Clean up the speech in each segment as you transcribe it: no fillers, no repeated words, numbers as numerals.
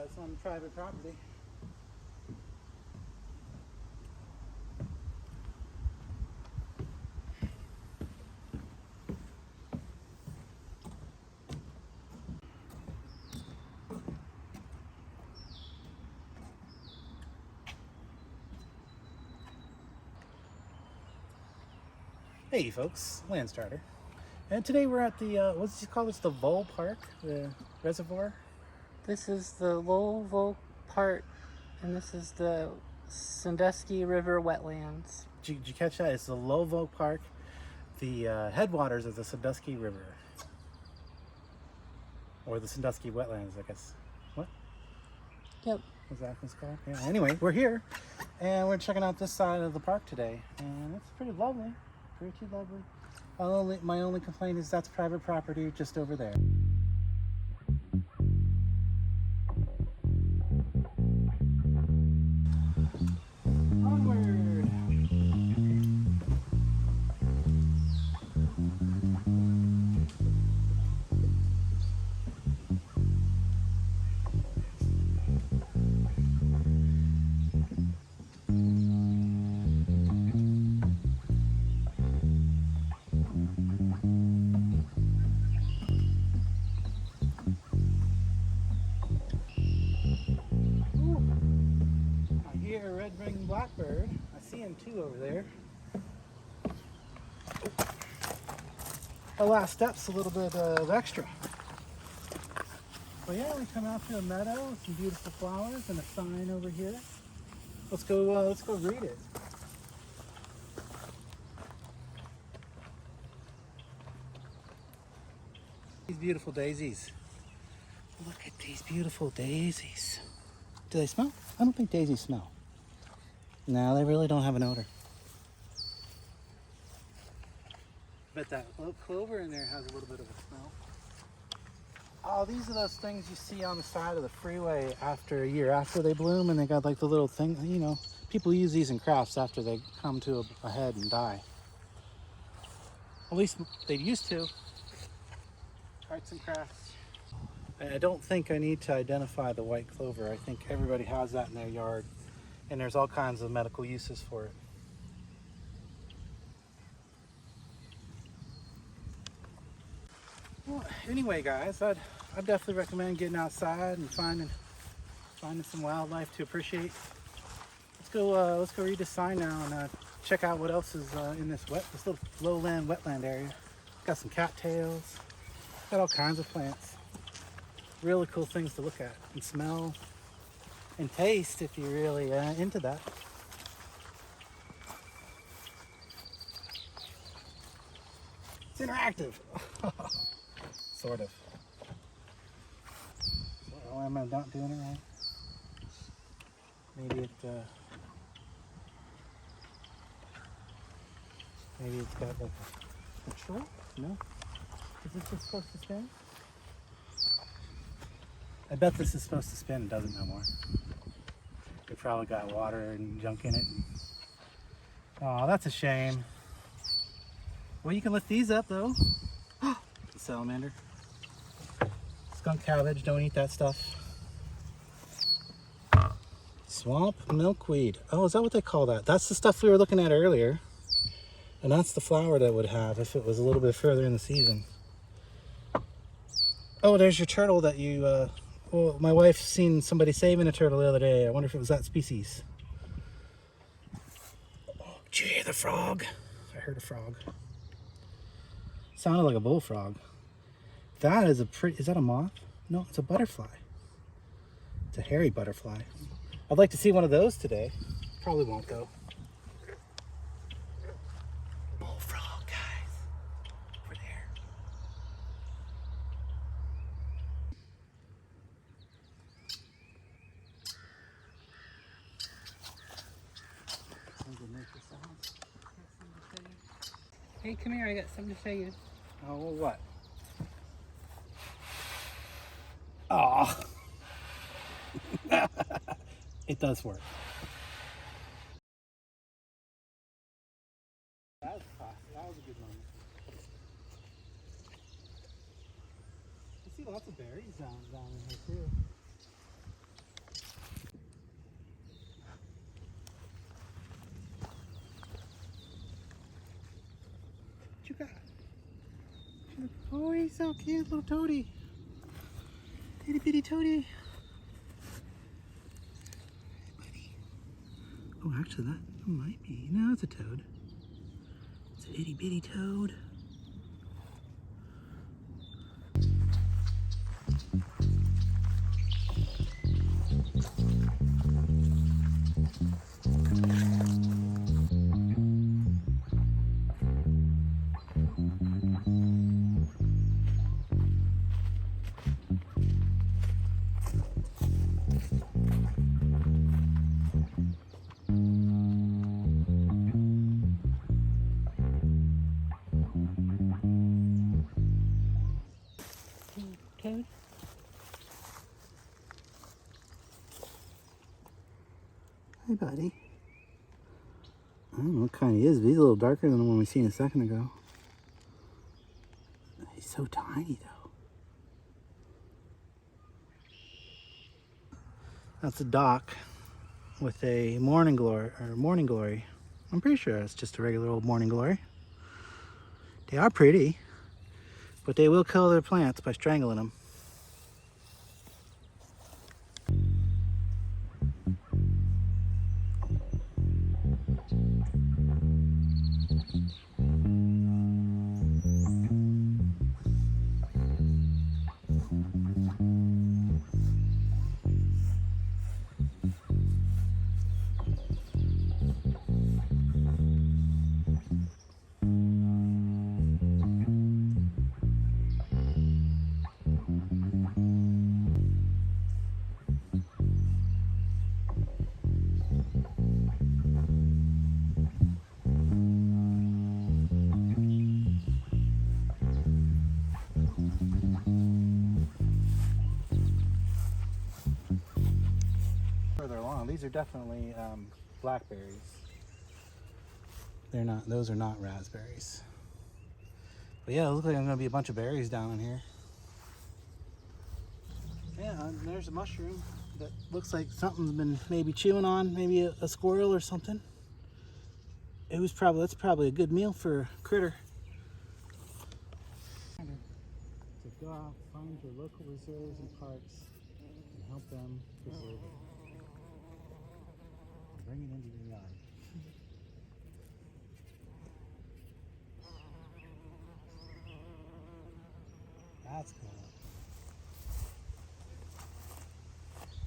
it's on private property. Hey folks, Land Starter. And today we're at the, what's it called? It's the Vole Park, the reservoir. This is the Lowell part, and this is the Sandusky River wetlands. Did you catch that? It's the Lowell Park, the headwaters of the Sandusky River. Or the Sandusky wetlands, I guess. What? Yep. What's that called? Yeah, anyway, we're here, and we're checking out this side of the park today, and it's pretty lovely. Pretty lovely. My only complaint is that's private property just over there. Onward! Red-ringed blackbird. I see him too over there. Our last step's a little bit of extra. But yeah, we come out to a meadow with some beautiful flowers and a sign over here. Let's go read it. These beautiful daisies. Look at these beautiful daisies. Do they smell? I don't think daisies smell. No, they really don't have an odor. But that clover in there has a little bit of a smell. Oh, these are those things you see on the side of the freeway after a year after they bloom, and they got like the little thing, you know, people use these in crafts after they come to a head and die. At least they used to. Arts and crafts. I don't think I need to identify the white clover. I think everybody has that in their yard. And there's all kinds of medical uses for it. Well, anyway, guys, I'd definitely recommend getting outside and finding some wildlife to appreciate. Let's go read the sign now and check out what else is in this little lowland wetland area. Got some cattails. Got all kinds of plants. Really cool things to look at and smell and taste if you're really into that. It's interactive. Sort of. So, am I not doing it right? Maybe it's got like a control? No? Is this just supposed to spin? I bet this is supposed to spin. It doesn't no more. It probably got water and junk in it. Oh, that's a shame. Well, you can lift these up though. Salamander. Skunk cabbage, don't eat that stuff. Swamp milkweed. Oh, is that what they call that? That's the stuff we were looking at earlier. And that's the flower that it would have if it was a little bit further in the season. Oh, there's your turtle that you, well, my wife seen somebody saving a turtle the other day. I wonder if it was that species. Oh, did you hear the frog? I heard a frog. Sounded like a bullfrog. That is is that a moth? No, it's a butterfly. It's a hairy butterfly. I'd like to see one of those today. Probably won't though. Bullfrog, guys. Over there. Hey, come here, I got something to show you. Oh, well, what? Oh. It does work. That was classy. That was a good moment. I see lots of berries down in here too. Oh, he's so cute, little toady. Itty bitty toady. Hey, buddy. Oh, actually, that might be. No, it's a toad. It's an itty bitty toad. Toad. Hi, buddy. I don't know what kind he is, but he's a little darker than the one we seen a second ago. He's so tiny, though. That's a dock with a morning glory. I'm pretty sure it's just a regular old morning glory. They are pretty, but they will kill their plants by strangling them. Further along, these are definitely blackberries. They're not; those are not raspberries. But yeah, it looks like I'm gonna be a bunch of berries down in here. Yeah, and there's a mushroom that looks like something's been maybe chewing on, maybe a squirrel or something. That's probably a good meal for a critter. To go out, find your local reserves and parks, and help them preserve it. Bring it into your yard. That's cool.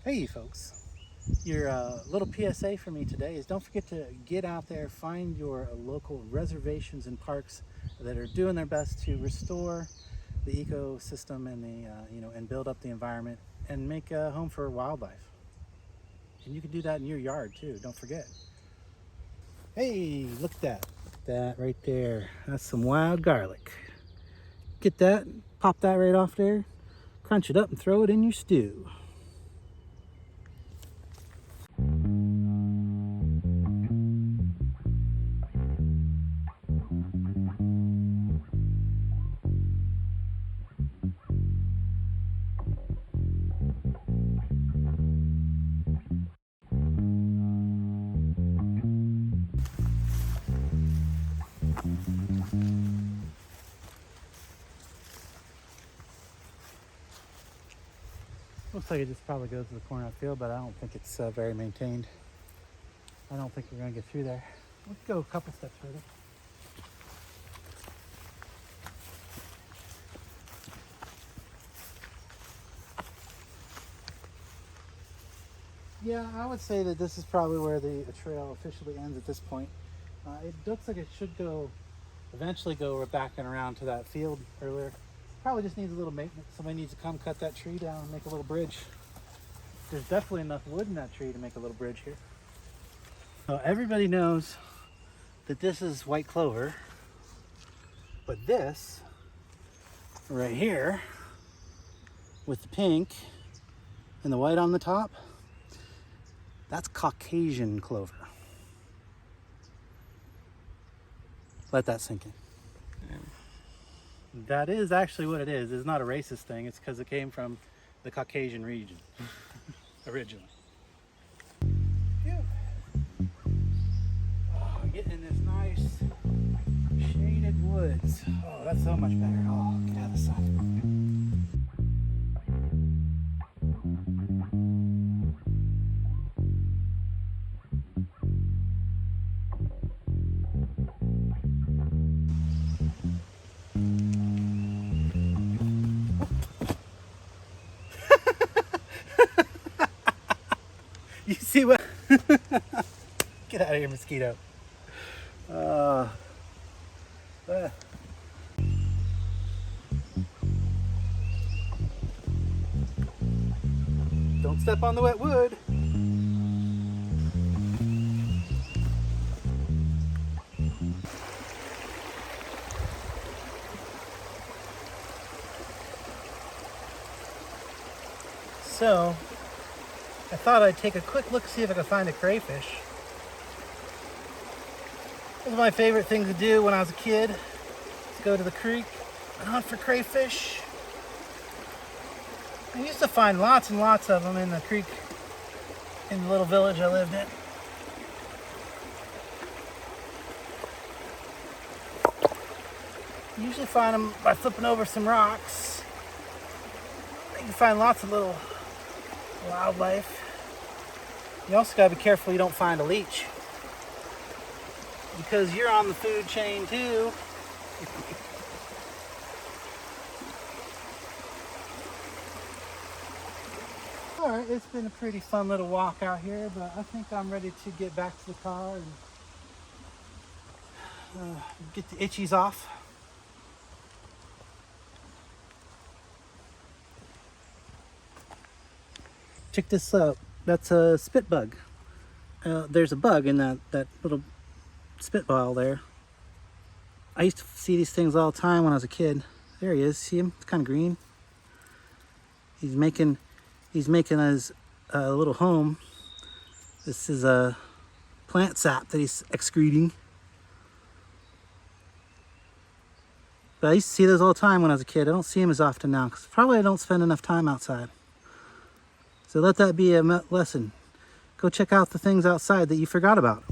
Hey folks, your little PSA for me today is don't forget to get out there, find your local reservations and parks that are doing their best to restore the ecosystem and the and build up the environment and make a home for wildlife. And you can do that in your yard too, don't forget. Hey, look at that. That right there. That's some wild garlic. Get that, pop that right off there, crunch it up and throw it in your stew. Looks like it just probably goes to the corner of the field, but I don't think it's very maintained. I don't think we're going to get through there. Let's go a couple steps further. Yeah, I would say that this is probably where the trail officially ends at this point. It looks like it should eventually go back and around to that field earlier. Probably just needs a little maintenance. Somebody needs to come cut that tree down and make a little bridge. There's definitely enough wood in that tree to make a little bridge here. So everybody knows that this is white clover, but this right here with the pink and the white on the top, that's Caucasian clover. Let that sink in. That is actually what it is. It's not a racist thing. It's because it came from the Caucasian region originally. Getting in this nice shaded woods. Oh, that's so much better. Oh, get out of the sun. You see what? Get out of here, mosquito. Don't step on the wet wood. So, I thought I'd take a quick look, see if I could find a crayfish. It was my favorite thing to do when I was a kid. Let's go to the creek and hunt for crayfish. I used to find lots and lots of them in the creek in the little village I lived in. You usually find them by flipping over some rocks. You can find lots of little wildlife. You also gotta be careful you don't find a leech, because you're on the food chain too. Alright, it's been a pretty fun little walk out here, but I think I'm ready to get back to the car and get the itchies off. Check this out. That's a spit bug. There's a bug in that little spitball there. I used to see these things all the time when I was a kid. There he is. See him? It's kind of green. He's making his little home. This is a plant sap that he's excreting. But I used to see those all the time when I was a kid. I don't see them as often now because probably I don't spend enough time outside. So let that be a lesson. Go check out the things outside that you forgot about.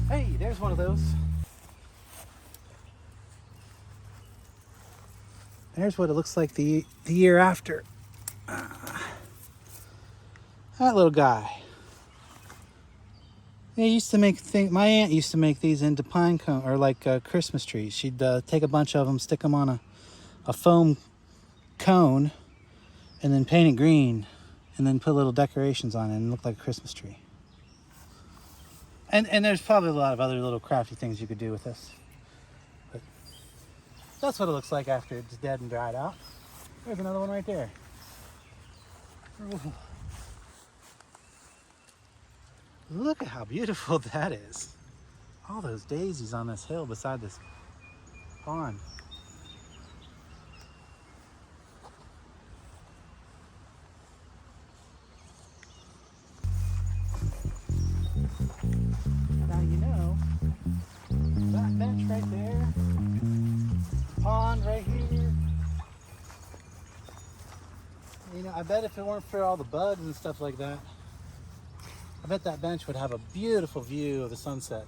Hey, there's one of those. There's what it looks like the year after. That little guy. They used to make my aunt used to make these into pine cone or like Christmas trees. She'd take a bunch of them, stick them on a foam cone, and then paint it green, and then put little decorations on it and look like a Christmas tree. And there's probably a lot of other little crafty things you could do with this. But that's what it looks like after it's dead and dried out. There's another one right there. Ooh. Look at how beautiful that is. All those daisies on this hill beside this pond. Now you know, that bench right there, pond right here. You know, I bet if it weren't for all the bugs and stuff like that, I bet that bench would have a beautiful view of the sunset.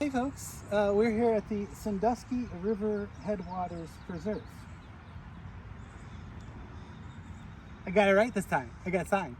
Hey folks, we're here at the Sandusky River Headwaters Preserve. I got it right this time. I got a sign.